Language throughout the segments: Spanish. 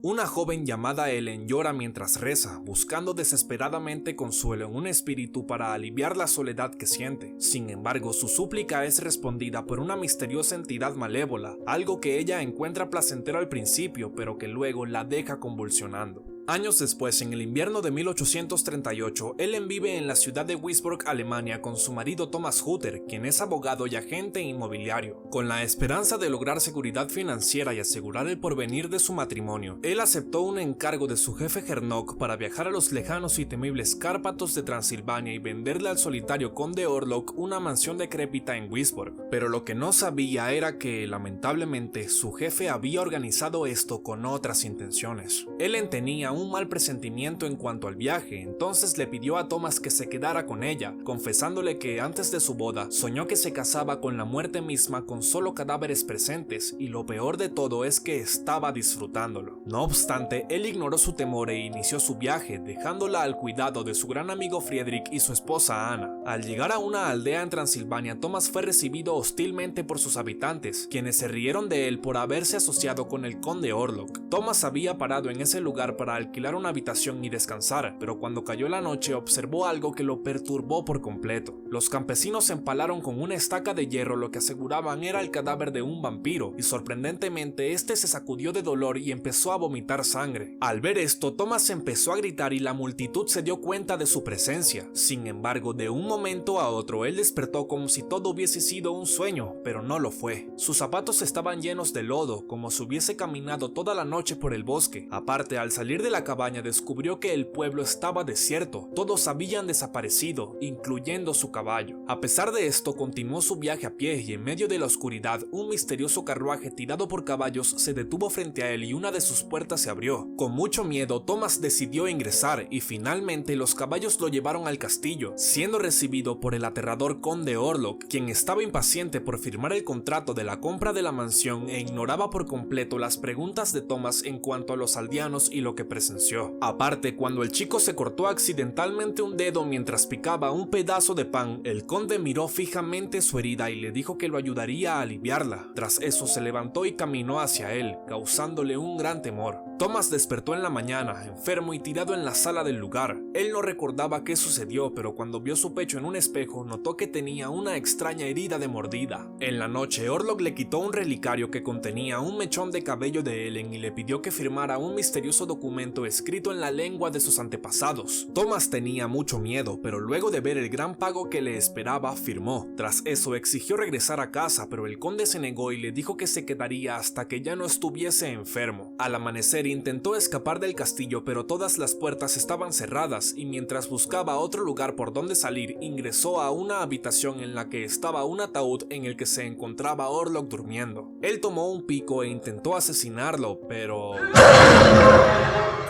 Una joven llamada Ellen llora mientras reza, buscando desesperadamente consuelo en un espíritu para aliviar la soledad que siente. Sin embargo, su súplica es respondida por una misteriosa entidad malévola, algo que ella encuentra placentero al principio, pero que luego la deja convulsionando. Años después, en el invierno de 1838, Ellen vive en la ciudad de Wisborg, Alemania, con su marido Thomas Hutter, quien es abogado y agente inmobiliario. Con la esperanza de lograr seguridad financiera y asegurar el porvenir de su matrimonio, él aceptó un encargo de su jefe Gernot para viajar a los lejanos y temibles Cárpatos de Transilvania y venderle al solitario conde Orlok una mansión decrépita en Wisborg. Pero lo que no sabía era que, lamentablemente, su jefe había organizado esto con otras intenciones. Ellen tenía un mal presentimiento en cuanto al viaje, entonces le pidió a Thomas que se quedara con ella, confesándole que antes de su boda soñó que se casaba con la muerte misma con solo cadáveres presentes, y lo peor de todo es que estaba disfrutándolo. No obstante, él ignoró su temor e inició su viaje, dejándola al cuidado de su gran amigo Friedrich y su esposa Anna. Al llegar a una aldea en Transilvania, Thomas fue recibido hostilmente por sus habitantes, quienes se rieron de él por haberse asociado con el conde Orlok. Thomas había parado en ese lugar para alquilar una habitación y descansar, pero cuando cayó la noche observó algo que lo perturbó por completo. Los campesinos empalaron con una estaca de hierro lo que aseguraban era el cadáver de un vampiro, y sorprendentemente este se sacudió de dolor y empezó a vomitar sangre. Al ver esto, Thomas empezó a gritar y la multitud se dio cuenta de su presencia. Sin embargo, de un momento a otro él despertó como si todo hubiese sido un sueño, pero no lo fue. Sus zapatos estaban llenos de lodo, como si hubiese caminado toda la noche por el bosque. Aparte, al salir de la cabaña descubrió que el pueblo estaba desierto, todos habían desaparecido, incluyendo su caballo. A pesar de esto, continuó su viaje a pie y en medio de la oscuridad, un misterioso carruaje tirado por caballos se detuvo frente a él y una de sus puertas se abrió. Con mucho miedo, Thomas decidió ingresar y finalmente los caballos lo llevaron al castillo, siendo recibido por el aterrador conde Orlok, quien estaba impaciente por firmar el contrato de la compra de la mansión e ignoraba por completo las preguntas de Thomas en cuanto a los aldeanos y lo que presenció. Aparte, cuando el chico se cortó accidentalmente un dedo mientras picaba un pedazo de pan, el conde miró fijamente su herida y le dijo que lo ayudaría a aliviarla. Tras eso se levantó y caminó hacia él, causándole un gran temor. Thomas despertó en la mañana, enfermo y tirado en la sala del lugar. Él no recordaba qué sucedió, pero cuando vio su pecho en un espejo notó que tenía una extraña herida de mordida. En la noche, Orlok le quitó un relicario que contenía un mechón de cabello de Ellen y le pidió que firmara un misterioso documento escrito en la lengua de sus antepasados. Thomas tenía mucho miedo, pero luego de ver el gran pago que le esperaba, firmó. Tras eso exigió regresar a casa, pero el conde se negó y le dijo que se quedaría hasta que ya no estuviese enfermo. Al amanecer intentó escapar del castillo, pero todas las puertas estaban cerradas y mientras buscaba otro lugar por donde salir, ingresó a una habitación en la que estaba un ataúd en el que se encontraba Orlok durmiendo. Él tomó un pico e intentó asesinarlo, pero...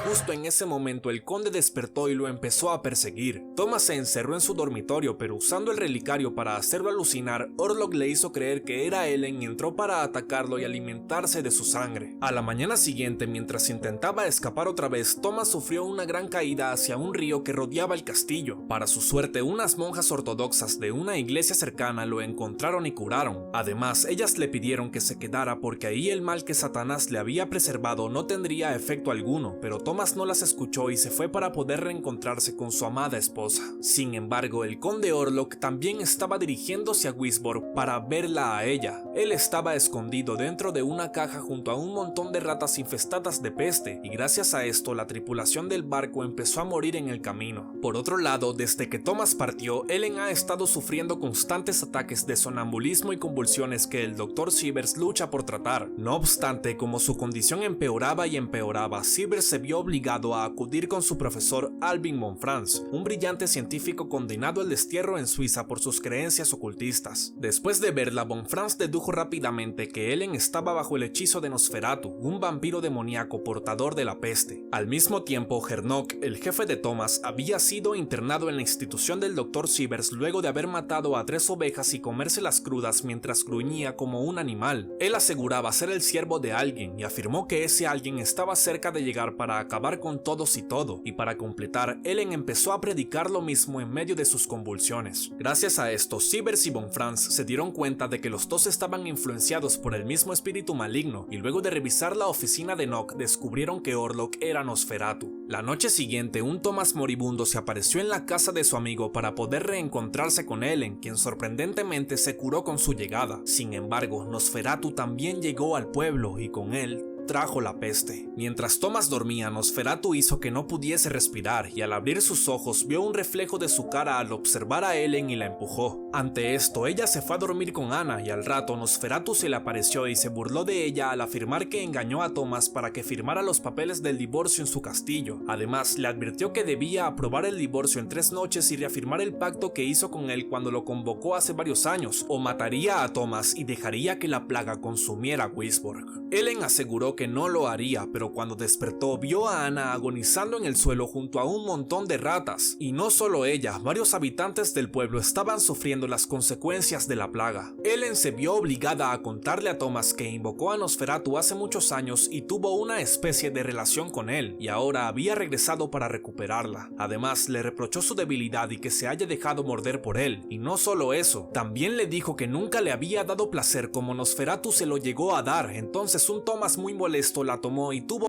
Justo en ese momento el conde despertó y lo empezó a perseguir. Thomas se encerró en su dormitorio, pero usando el relicario para hacerlo alucinar, Orlok le hizo creer que era Ellen y entró para atacarlo y alimentarse de su sangre. A la mañana siguiente, mientras intentaba escapar otra vez, Thomas sufrió una gran caída hacia un río que rodeaba el castillo. Para su suerte, unas monjas ortodoxas de una iglesia cercana lo encontraron y curaron. Además, ellas le pidieron que se quedara porque ahí el mal que Satanás le había preservado no tendría efecto alguno, pero Thomas no las escuchó y se fue para poder reencontrarse con su amada esposa. Sin embargo, el conde Orlok también estaba dirigiéndose a Wisborg para verla a ella. Él estaba escondido dentro de una caja junto a un montón de ratas infestadas de peste, y gracias a esto la tripulación del barco empezó a morir en el camino. Por otro lado, desde que Thomas partió, Ellen ha estado sufriendo constantes ataques de sonambulismo y convulsiones que el Dr. Sievers lucha por tratar. No obstante, como su condición empeoraba y empeoraba, Sievers se vio obligado a acudir con su profesor Albin von Franz, un brillante científico condenado al destierro en Suiza por sus creencias ocultistas. Después de verla, von Franz dedujo rápidamente que Ellen estaba bajo el hechizo de Nosferatu, un vampiro demoníaco portador de la peste. Al mismo tiempo, Gernot, el jefe de Thomas, había sido internado en la institución del Dr. Sievers luego de haber matado a 3 ovejas y comérselas crudas mientras gruñía como un animal. Él aseguraba ser el siervo de alguien y afirmó que ese alguien estaba cerca de llegar para acabar con todos y todo, y para completar, Ellen empezó a predicar lo mismo en medio de sus convulsiones. Gracias a esto, Sievers y Von Franz se dieron cuenta de que los dos estaban influenciados por el mismo espíritu maligno, y luego de revisar la oficina de Knock descubrieron que Orlok era Nosferatu. La noche siguiente, un Thomas moribundo se apareció en la casa de su amigo para poder reencontrarse con Ellen, quien sorprendentemente se curó con su llegada. Sin embargo, Nosferatu también llegó al pueblo y con él trajo la peste. Mientras Thomas dormía, Nosferatu hizo que no pudiese respirar y al abrir sus ojos vio un reflejo de su cara al observar a Ellen y la empujó. Ante esto, ella se fue a dormir con Anna y al rato Nosferatu se le apareció y se burló de ella al afirmar que engañó a Thomas para que firmara los papeles del divorcio en su castillo. Además, le advirtió que debía aprobar el divorcio en 3 noches y reafirmar el pacto que hizo con él cuando lo convocó hace varios años, o mataría a Thomas y dejaría que la plaga consumiera Wisborg. Ellen aseguró que no lo haría, pero cuando despertó vio a Anna agonizando en el suelo junto a un montón de ratas. Y no solo ella, varios habitantes del pueblo estaban sufriendo las consecuencias de la plaga. Ellen se vio obligada a contarle a Thomas que invocó a Nosferatu hace muchos años y tuvo una especie de relación con él, y ahora había regresado para recuperarla. Además, le reprochó su debilidad y que se haya dejado morder por él. Y no solo eso, también le dijo que nunca le había dado placer como Nosferatu se lo llegó a dar. Entonces un Thomas muy molesto la tomó y tuvo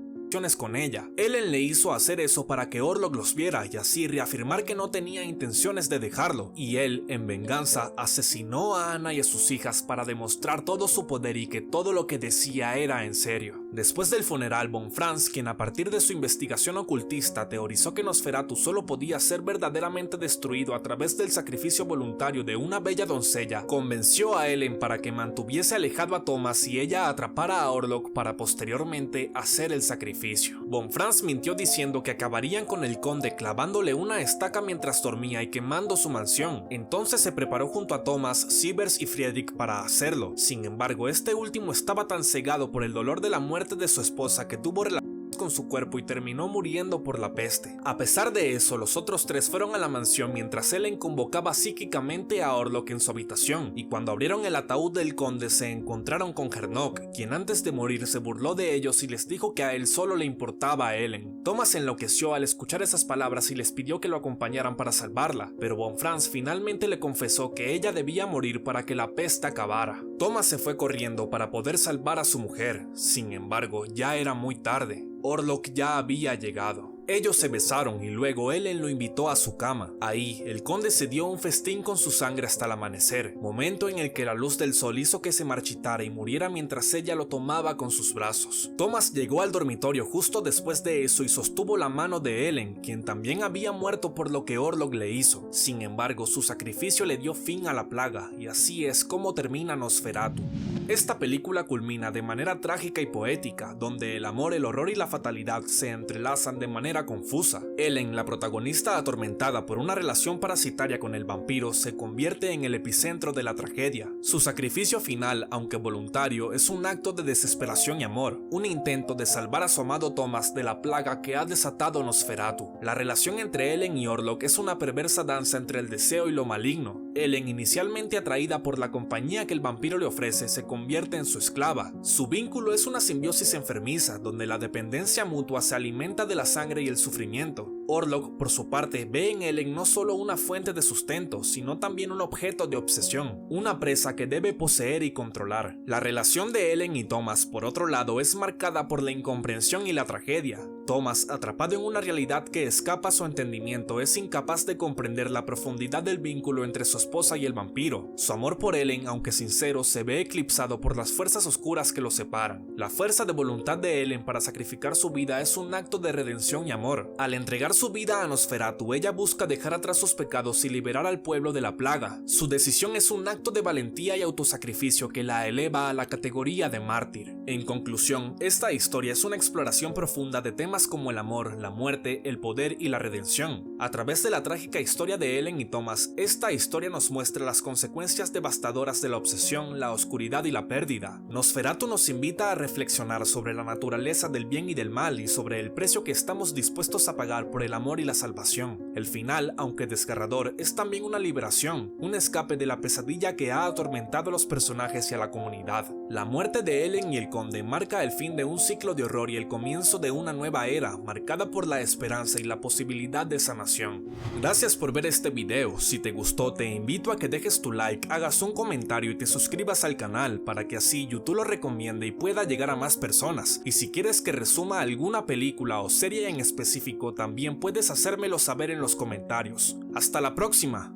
con ella. Ellen le hizo hacer eso para que Orlok los viera y así reafirmar que no tenía intenciones de dejarlo, y él, en venganza, asesinó a Anna y a sus hijas para demostrar todo su poder y que todo lo que decía era en serio. Después del funeral, Von Franz, quien a partir de su investigación ocultista teorizó que Nosferatu solo podía ser verdaderamente destruido a través del sacrificio voluntario de una bella doncella, convenció a Ellen para que mantuviese alejado a Thomas y ella atrapara a Orlok para posteriormente hacer el sacrificio. Von Franz mintió diciendo que acabarían con el conde clavándole una estaca mientras dormía y quemando su mansión. Entonces se preparó junto a Thomas, Sievers y Friedrich para hacerlo. Sin embargo, este último estaba tan cegado por el dolor de la muerte de su esposa que tuvo relaciones con su cuerpo y terminó muriendo por la peste. A pesar de eso, los otros 3 fueron a la mansión mientras Ellen convocaba psíquicamente a Orlok en su habitación, y cuando abrieron el ataúd del conde se encontraron con Hernok, quien antes de morir se burló de ellos y les dijo que a él solo le importaba a Ellen. Thomas enloqueció al escuchar esas palabras y les pidió que lo acompañaran para salvarla, pero Von Franz finalmente le confesó que ella debía morir para que la peste acabara. Thomas se fue corriendo para poder salvar a su mujer, sin embargo ya era muy tarde. Orlok ya había llegado. Ellos se besaron y luego Ellen lo invitó a su cama. Ahí, el conde se dio un festín con su sangre hasta el amanecer, momento en el que la luz del sol hizo que se marchitara y muriera mientras ella lo tomaba con sus brazos. Thomas llegó al dormitorio justo después de eso y sostuvo la mano de Ellen, quien también había muerto por lo que Orlok le hizo. Sin embargo, su sacrificio le dio fin a la plaga, y así es como termina Nosferatu. Esta película culmina de manera trágica y poética, donde el amor, el horror y la fatalidad se entrelazan de manera confusa. Ellen, la protagonista atormentada por una relación parasitaria con el vampiro, se convierte en el epicentro de la tragedia. Su sacrificio final, aunque voluntario, es un acto de desesperación y amor, un intento de salvar a su amado Thomas de la plaga que ha desatado Nosferatu. La relación entre Ellen y Orlok es una perversa danza entre el deseo y lo maligno. Ellen, inicialmente atraída por la compañía que el vampiro le ofrece, se convierte en su esclava. Su vínculo es una simbiosis enfermiza, donde la dependencia mutua se alimenta de la sangre y el sufrimiento. Orlok, por su parte, ve en Ellen no solo una fuente de sustento, sino también un objeto de obsesión, una presa que debe poseer y controlar. La relación de Ellen y Thomas, por otro lado, es marcada por la incomprensión y la tragedia. Thomas, atrapado en una realidad que escapa a su entendimiento, es incapaz de comprender la profundidad del vínculo entre su esposa y el vampiro. Su amor por Ellen, aunque sincero, se ve eclipsado por las fuerzas oscuras que los separan. La fuerza de voluntad de Ellen para sacrificar su vida es un acto de redención y amor. Al entregar su vida a Nosferatu, ella busca dejar atrás sus pecados y liberar al pueblo de la plaga. Su decisión es un acto de valentía y autosacrificio que la eleva a la categoría de mártir. En conclusión, esta historia es una exploración profunda de temas como el amor, la muerte, el poder y la redención. A través de la trágica historia de Ellen y Thomas, esta historia nos muestra las consecuencias devastadoras de la obsesión, la oscuridad y la pérdida. Nosferatu nos invita a reflexionar sobre la naturaleza del bien y del mal y sobre el precio que estamos dispuestos a pagar por el el amor y la salvación. El final, aunque desgarrador, es también una liberación, un escape de la pesadilla que ha atormentado a los personajes y a la comunidad. La muerte de Ellen y el conde marca el fin de un ciclo de horror y el comienzo de una nueva era, marcada por la esperanza y la posibilidad de sanación. Gracias por ver este video. Si te gustó, te invito a que dejes tu like, hagas un comentario y te suscribas al canal para que así YouTube lo recomiende y pueda llegar a más personas. Y si quieres que resuma alguna película o serie en específico, también puedes hacérmelo saber en los comentarios. Hasta la próxima.